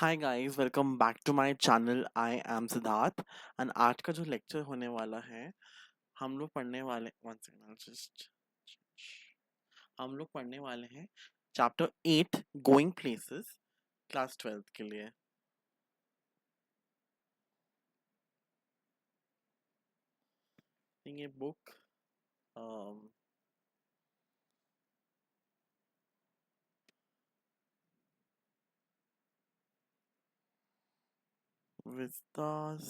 Hi guys, welcome back to my channel. I am Siddharth and आज का जो lecture होने वाला है, हम लोग पढ़ने वाले वन सेकंड जस्ट हम लोग पढ़ने वाले हैं चैप्टर 8 गोइंग प्लेसेस, क्लास 12 के लिए। ये बुक विस्तास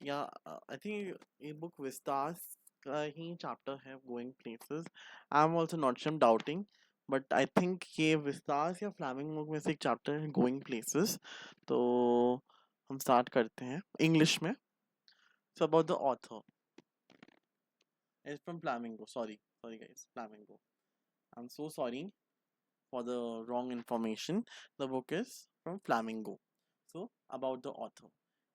या आई थिंक ये बुक विस्तास का ही चैप्टर है, going places. I am also not sure, doubting, but I think ये विस्तास या फ्लेमिंगो में से एक चैप्टर है, गोइंग प्लेसेस। तो हम स्टार्ट करते हैं इंग्लिश में। So about the author is from flamingo. Sorry guys, flamingo. I am so sorry for the wrong information. The book is from Flamingo. So, about the author.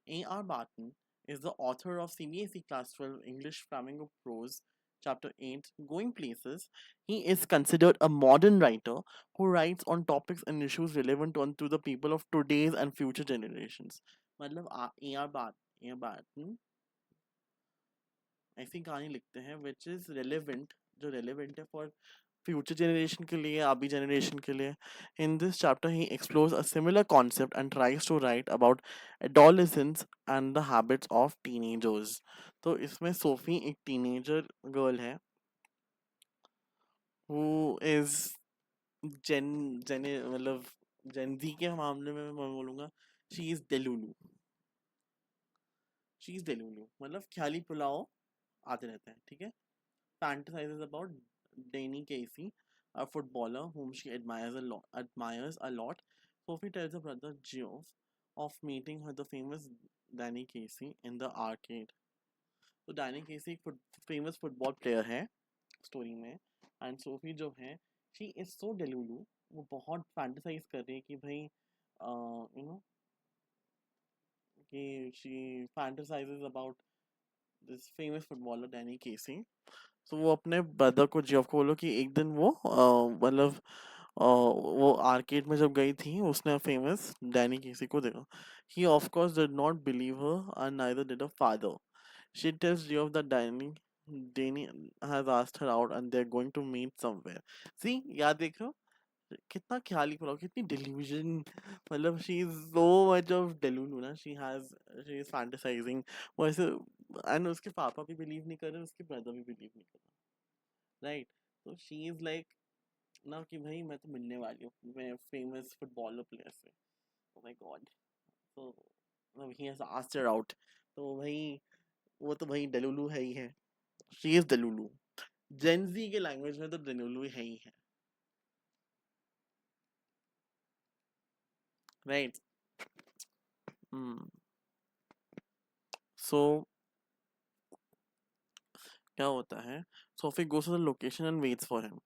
A.R. Barton is the author of CBSE Class 12 English Flamingo Prose, Chapter 8, Going Places. He is considered a modern writer who writes on topics and issues relevant to the people of today's and future generations. मतलब A.R. Barton ऐसी कहानी लिखते हैं which is relevant, जो relevant है for future generation के लिए, अभी generation के लिए. In this chapter, he explores a similar concept and tries to write about adolescence and the habits of teenagers. तो इसमें सोफी एक teenager girl है who is जेन मतलब जेनजी के मामले में मैं बोलूँगा शी इज डेलुलू. शी इज डेलुलू मतलब ख्याली पुलाव आते रहते हैं, ठीक है. Fantasizes about Danny Casey, a footballer whom she admires a lot. Sophie tells her brother Geoff of meeting her the famous Danny Casey in the arcade. तो Danny Casey एक famous football player है story में, and Sophie जो है she is सो डेलुलू, वो बहुत fantasise कर रही है कि भाई यू नो कि she fantasises about this famous footballer Danny Casey. तो वो अपने ब्रदर को जियोफ को बोलो कि एक दिन वो मतलब वो आर्केड में जब गई थी उसने फेमस डैनी केसी को देखा. He of course did not believe her and neither did her father. She tells Geoff that Danny has asked her out and they're going to meet somewhere. See, याद देखो कितना ख्याली पुलाव, कितनी delusion. मतलब she is so much of delulu ना, she is fantasizing. वो ऐसे, and उसके पापा भी बिलीव नहीं कर रहे, उसके ब्रदर भी बिलीव नहीं कर रहे, राइट. तो शी इज लाइक ना कि भाई मैं तो मिलने वाली हूँ मैं फेमस फुटबॉलर प्लेयर से. Oh my god. तो मतलब he has asked her out. तो भाई वो तो भाई डेलुलू है ही है. She is delulu. जेनजी के लैंग्वेज में तो डेलुलू है ही है, राइट. सो क्या होता है, Sophie गोes to the location and waits for him.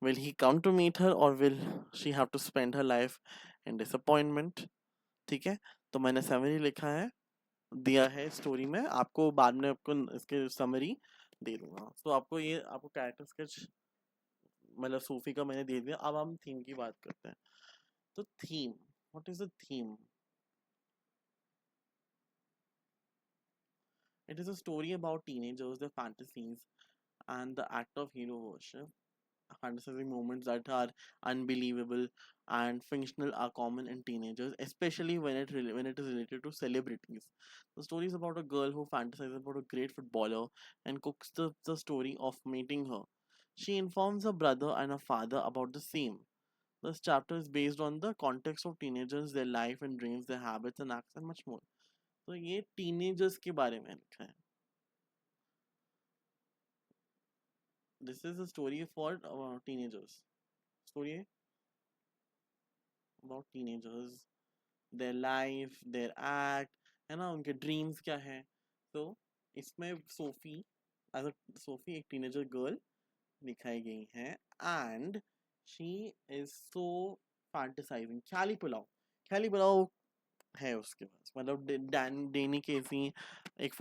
Will he come to meet her or will she have to spend her life in disappointment? ठीक है. तो मैंने समरी लिखा है, दिया है स्टोरी में, आपको बाद में आपको इसके समरी दे दूंगा. तो आपको ये आपको कैरेक्टर स्केच मतलब सूफी का मैंने दे दिया. अब हम थीम की बात करते हैं. तो theme, what is the theme? It is a story about teenagers, their fantasies and the act of hero worship. Fantasizing moments that are unbelievable and fictional are common in teenagers, especially when it is related to celebrities. The story is about a girl who fantasizes about a great footballer and cooks the story of meeting her. She informs her brother and her father about the same. This chapter is based on the context of teenagers, their life and dreams, their habits and acts, and much more. तो ये teenagers के बारे में लिखा है. This is a story for teenagers. Story about teenagers, their life, their act, है ना, उनके ड्रीम्स क्या है. तो इसमें सोफी एज अ सोफी एक टीनेजर गर्ल दिखाई गई है, and she is so fantasising. ख्याली पुलाव है उसके पास. मतलब डेनी केसी एक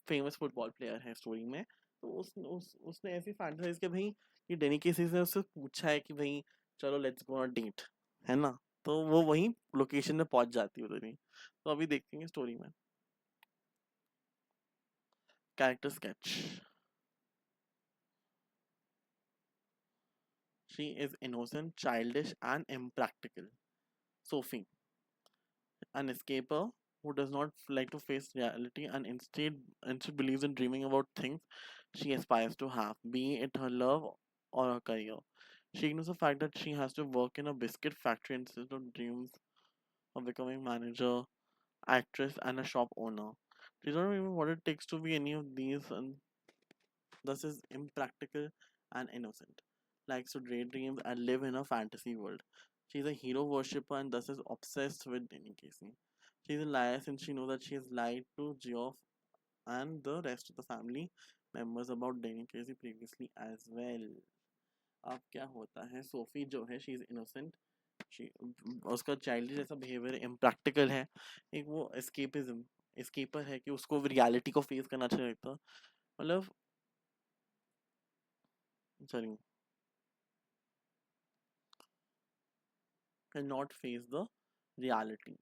फेमस फुटबॉल प्लेयर है स्टोरी में. तो उसने ऐसी फैंटेसाइज किया भाई कि डेनी केसी से उससे पूछा है कि भाई चलो लेट्स गो ऑन डेट, है ना. तो वो वहीं लोकेशन में पहुंच जाती है उधर ही। तो अभी देखेंगे स्टोरी में। Character sketch. She is innocent, childish and impractical. Sophie, an escaper who does not like to face reality and instead believes in dreaming about things she aspires to have, be it her love or her career. She ignores the fact that she has to work in a biscuit factory instead of dreams of becoming manager, actress, and a shop owner. She doesn't know even what it takes to be any of these, and thus is impractical and innocent. Likes to daydream and live in a fantasy world. She's a hero worshipper and thus is obsessed with Danny Casey. She's a liar since she knows that she has lied to Geoff and the rest of the family members about Danny Casey previously as well. अब क्या होता है, Sophie जो है she is innocent, she उसका child जैसा behaviour impractical है, एक वो एस्केपिज्म एस्केपर है कि उसको रियलिटी को फेस करना अच्छा लगता, मतलब sorry can not face the reality.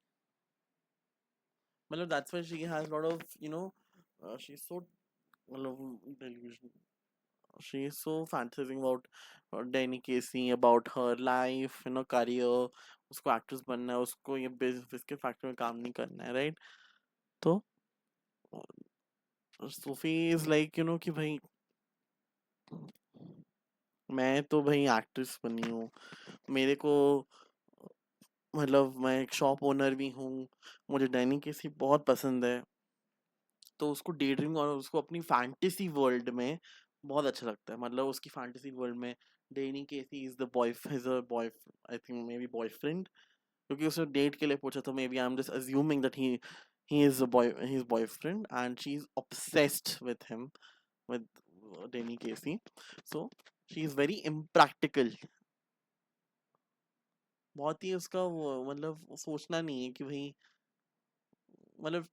मतलब that's why she has a lot of she's so मतलब delusion. She is so fantasizing about Danny Casey, about her life, career. उसको एक्ट्रेस बनना है, उसको ये बिस्किट फैक्ट्री में काम नहीं करना है, राइट? तो सोफी इज लाइक कि भाई मैं तो भाई एक्ट्रेस बनी हूँ, मेरे को मतलब मैं एक शॉप ओनर भी हूँ, मुझे डैनी केसी बहुत पसंद है, तो उसको डे ड्रीम और उसको अपनी फैंटेसी वर्ल्ड में बहुत अच्छा लगता है, मतलब उसकी फैंटेसी वर्ल्ड में Danny Casey is a boy, I think maybe boyfriend, क्योंकि उसने डेट के लिए पूछा, तो maybe I am just assuming that he is a boy, he is boyfriend and she is obsessed with him, with Danny Casey, so she is very impractical, बहुत ही उसका वो मतलब सोचना नहीं है कि भाई मतलब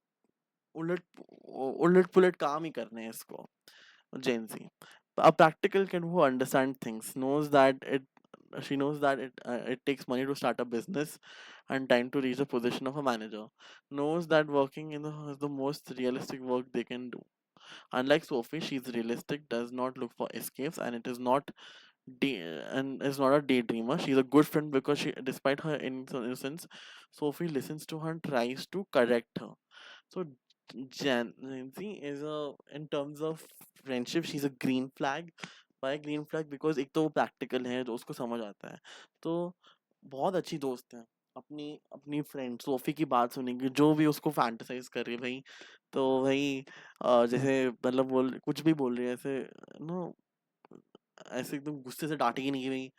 उलट उलट पुलट काम ही करने हैं इसको, Gen Z. A practical kid who understands things knows that it she knows that it takes money to start a business and time to reach the position of a manager. Knows that working in the is the most realistic work they can do. Unlike Sophie, she's realistic, does not look for escapes, and it is not and is not a daydreamer. She's a good friend because despite her innocence, Sophie listens to her and tries to correct her. So Nancy is a in terms of friendship, she's a green flag. Why green flag? Because एक तो वो practical है, जो उसको समझ आता है, तो बहुत अच्छी दोस्त है, अपनी अपनी फ्रेंड सोफी की बात सुनेंगी, जो भी उसको फैंटेसाइज कर रही है भाई, तो भाई जैसे मतलब बोल कुछ भी बोल रही है ऐसे, नो ऐसे एकदम गुस्से से डांटेगी नहीं कि भाई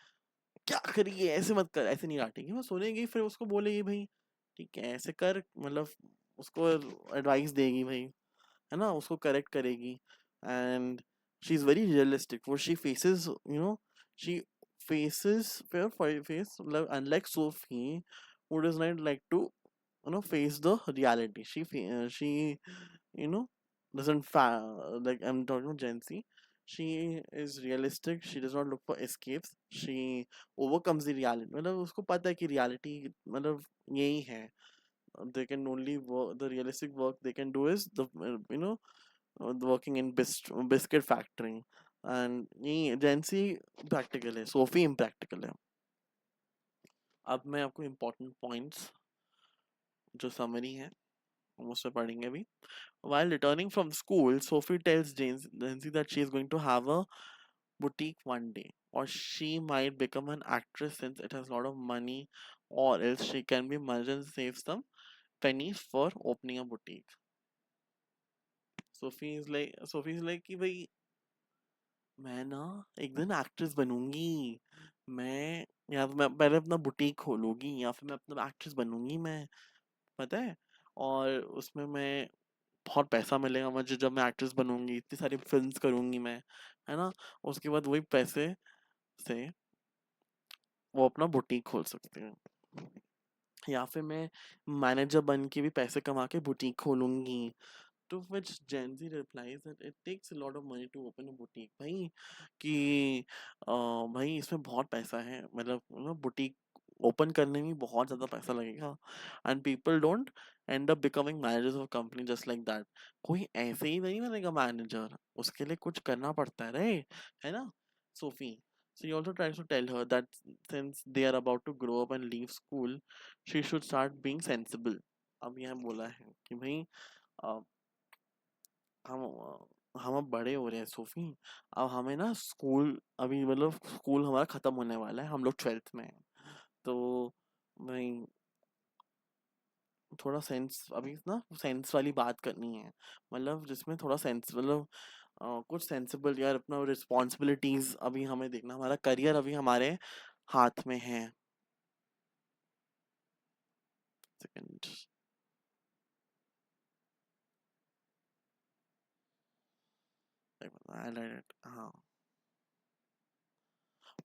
क्या करिए, ऐसे मत कर, ऐसे नहीं डांटेगी, वो सुनेगी फिर उसको बोलेगी भाई ठीक है ऐसे कर, मतलब उसको एडवाइस देगी भाई, है ना, उसको करेक्ट करेगी, and she is very realistic वो she faces, she faces face, मतलब unlike Sophie who does not like to face the reality, she you know doesn't like I'm talking about Gen Z, she is realistic, she does not look for escapes, she overcomes the reality, मतलब उसको पता है कि reality मतलब यही है, they can only work, the realistic work they can do is the working in biscuit factory, and ये जेंसी practical है, सोफी इम्प्रैक्टिकल है। अब मैं आपको इम्पोर्टेंट पॉइंट्स जो समरी है हम उससे पढ़ेंगे अभी। While returning from school, Sophie tells Jancy that she is going to have a boutique one day, or she might become an actress since it has a lot of money, or else she can be merged and save some pennies for opening a boutique. Sophie is like कि भाई मैं ना एक दिन actress बनूंगी, मैं या तो मैं पहले अपना बुटीक खोलूंगी या फिर मैं अपना एक्ट्रेस बनूंगी, मैं पता है, और उसमें मैं बहुत पैसा मिलेगा मुझे जब मैं एक्ट्रेस बनूंगी, इतनी सारी फिल्म्स करूंगी मैं, है ना, उसके बाद वही पैसे से वो अपना बुटीक खोल सकती है, या फिर मैं मैनेजर बन के भी पैसे कमा के बुटीक खोलूंगी। To which Gen Z replies that it takes a lot of money to open a boutique भाई, कि भाई इसमें बहुत पैसा है, मतलब बुटीक ओपन करने में बहुत ज़्यादा पैसा लगेगा, and people don't and up becoming managers of company just like that. कोई ऐसे ही नहीं बनेगा मैनेजर, उसके लिए कुछ करना पड़ता है रे, है ना Sophie? So he also tries to tell her that since they are about to grow up and leave school, she should start being sensible. अब यहाँ बोला है कि भाई अ, हम हम अब बड़े हो रहे हैं सोफी, अब हमें ना स्कूल, अभी मतलब स्कूल हमारा खत्म होने वाला है, हम लोग 12th में हैं, तो भाई थोड़ा सेंस, अभी ना सेंस वाली बात करनी है, मतलब जिसमें थोड़ा सेंस, मतलब कुछ सेंसिबल यार, अपना रिस्पॉन्सिबिलिटीज अभी हमें देखना, हमारा करियर अभी हमारे हाथ में है। सेकंड, हाँ।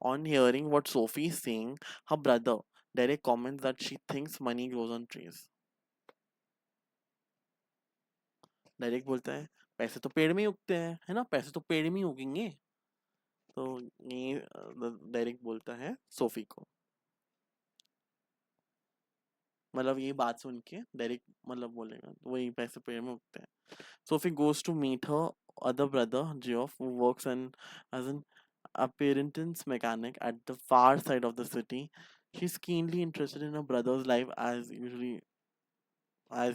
On hearing what Sophie is saying, her brother Derek comments that she thinks money grows on trees. Direct बोलता है पैसे तो पेड़ में ही उगते हैं, है ना, पैसे तो पेड़ में ही उगेंगे। तो ये डायरेक्ट बोलता है सोफी को, मतलब ये बात सुन के डायरेक्ट मतलब बोलेगा तो वही पैसे पेड़ में उगते हैं। Sophie goes to meet her other brother Geoff, who works as an apprentice mechanic at the far side of the city. She's keenly interested in her brother's life as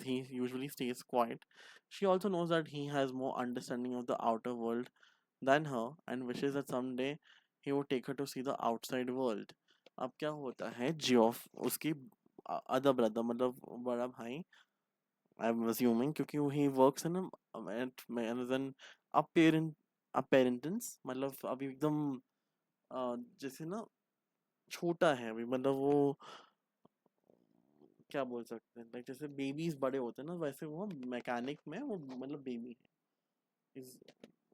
he usually stays quiet. She also knows that he has more understanding of the outer world than her and wishes that someday he would take her to see the outside world. अब क्या होता है, Geoff उसकी other brother मतलब बड़ा भाई, आई am assuming, क्योंकि he works in as an apparent apprentice, मतलब अभी एकदम जैसे ना छोटा है अभी, मतलब वो क्या बोल सकते हैं, लाइक जैसे बेबीज बड़े होते हैं ना, वैसे वो मैकेनिक में वो मतलब बेबी है, इज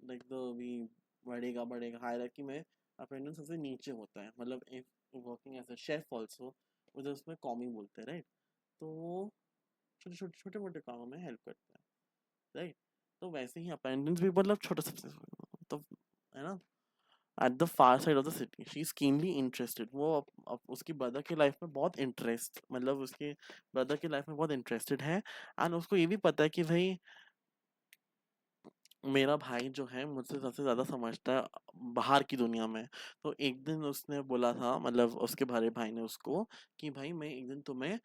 लाइक द वी बढ़ेगा बढ़ेगा हायरार्की में अपेंडेंस सबसे नीचे होता है, मतलब if working as a chef also, उधर उसमें कॉमी बोलते हैं, राइट? तो वो छोटे छोटे छोटे मोटे कामों में हेल्प करता है, राइट? तो वैसे ही अपेंडेंस भी मतलब छोटा सबसे, तो है ना, at the far side of the city she is keenly interested, वो उसकी ब्रदर की लाइफ में बहुत इंटरेस्ट, मतलब उसके ब्रदर की लाइफ में बहुत इंटरेस्टेड है, एंड उसको ये भी पता है कि भाई मेरा भाई जो है मुझसे सबसे ज़्यादा समझता है बाहर की दुनिया में। तो एक दिन उसने बोला था, मतलब उसके बड़े भाई ने उसको, कि भाई मैं एक दिन तुम्हें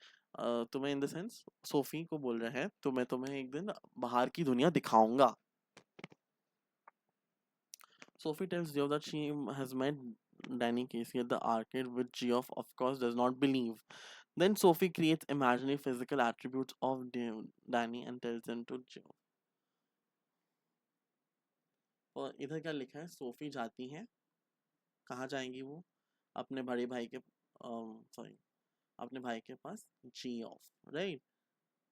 इन द सेंस सोफी को बोल रहा है, तो मैं तुम्हें एक दिन बाहर की दुनिया दिखाऊंगा। Sophie tells Geo that she has met Danny Casey at the arcade, which Geoff, of course, does not believe. Then Sophie creates imaginary physical attributes of Danny and tells them to Geo. और इधर क्या लिखा है, Sophie जाती है, कहाँ जाएंगी वो, अपने बड़े भाई के, सॉरी, अपने भाई के पास, जी ऑफ, राइट?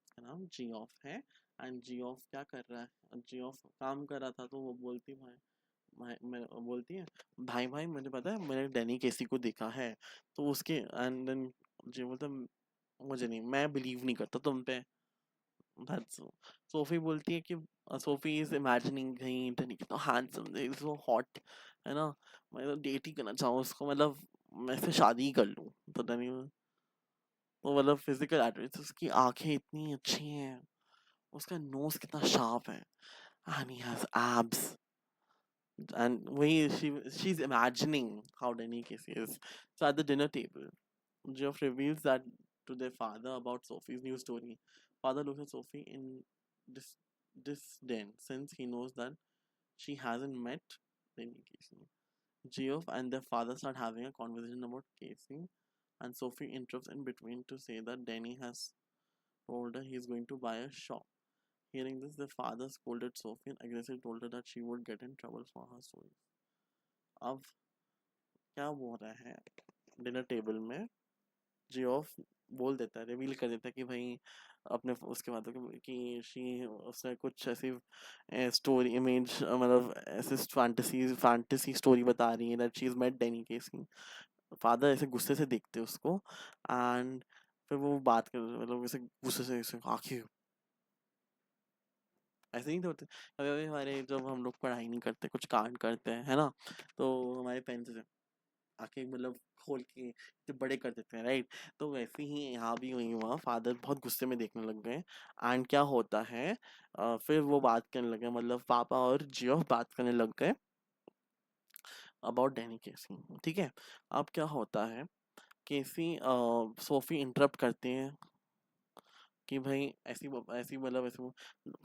उसका नाम जी ऑफ है, एंड जी ऑफ क्या कर रहा है, जी ऑफ काम कर रहा था, तो वो बोलती भाई, मैं बोलती है भाई भाई मुझे पता है, मैंने डैनी केसी को देखा है, तो उसके एंड देन जी बोलता मुझे नहीं, मैं बिलीव नहीं करता तुम पे, दैट्स सोफी बोलती है कि सोफी इज इमेजिनिंग कहीं डैनी कितना हैंडसम इज सो हॉट, है ना, मैं तो डेट ही करना चाहूँ उसको, मतलब मैं इससे शादी ही कर लूँ, तो डैनी वो मतलब फिजिकल एट्रीब्यूट्स, उसकी आंखें इतनी अच्छी हैं, उसका नोज कितना शार्प है, and he has abs, and she's imagining how Danny Casey is. So at the dinner table, Geoff reveals that to their father about Sophie's new story. Father looks at Sophie in dis- disdain since he knows that she hasn't met Danny Casey. Geoff and their father start having a conversation about Casey, and Sophie interrupts in between to say that Danny has told her he's going to buy a shop. Hearing this, the father scolded Sophie and aggressively told her that she would get in trouble for her story. अब क्या बोल रहा है dinner table में, Geoff बोल देता है, reveal कर देता है कि भाई अपने उसके बाद कि शी उसने कुछ ऐसी स्टोरी इमेज, मतलब ऐसे फैंटेसी स्टोरी बता रही है that she is met Danny Casey. Father ऐसे गुस्से से देखते उसको, एंड फिर वो बात कर, मतलब ऐसे गुस्से से ऐसे आंखें, ऐसे नहीं तो होते कभी कभी हमारे, जब हम लोग पढ़ाई नहीं करते कुछ कांड करते हैं, है ना, तो हमारे पेन से आंखें मतलब खोल के जो बड़े कर देते हैं, राइट? तो वैसे ही यहाँ भी वही हुआ, फादर बहुत गुस्से में देखने लग गए। एंड क्या होता है, फिर वो बात करने लगे, मतलब पापा और जियो बात करने लग गए अबाउट डैनी केसी, ठीक है? अब क्या होता है, केसी सोफी इंटरप्ट करती हैं कि भाई ऐसी मतलब ऐसे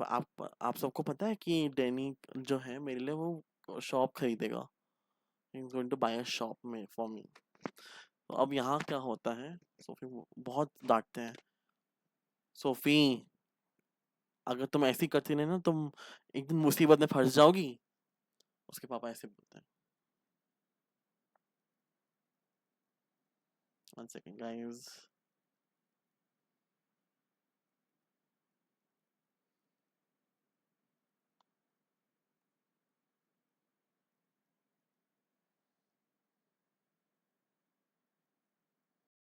आप सबको पता है कि डैनी जो है मेरे लिए वो शॉप खरीदेगा, he is going to buy a shop में फॉर मी। तो अब यहाँ क्या होता है, सोफी बहुत डांटते हैं, सोफी अगर तुम ऐसी करती रही ना, तुम एक दिन मुसीबत में फंस जाओगी। उसके पापा ऐसे बोलते हैं। 1 second guys।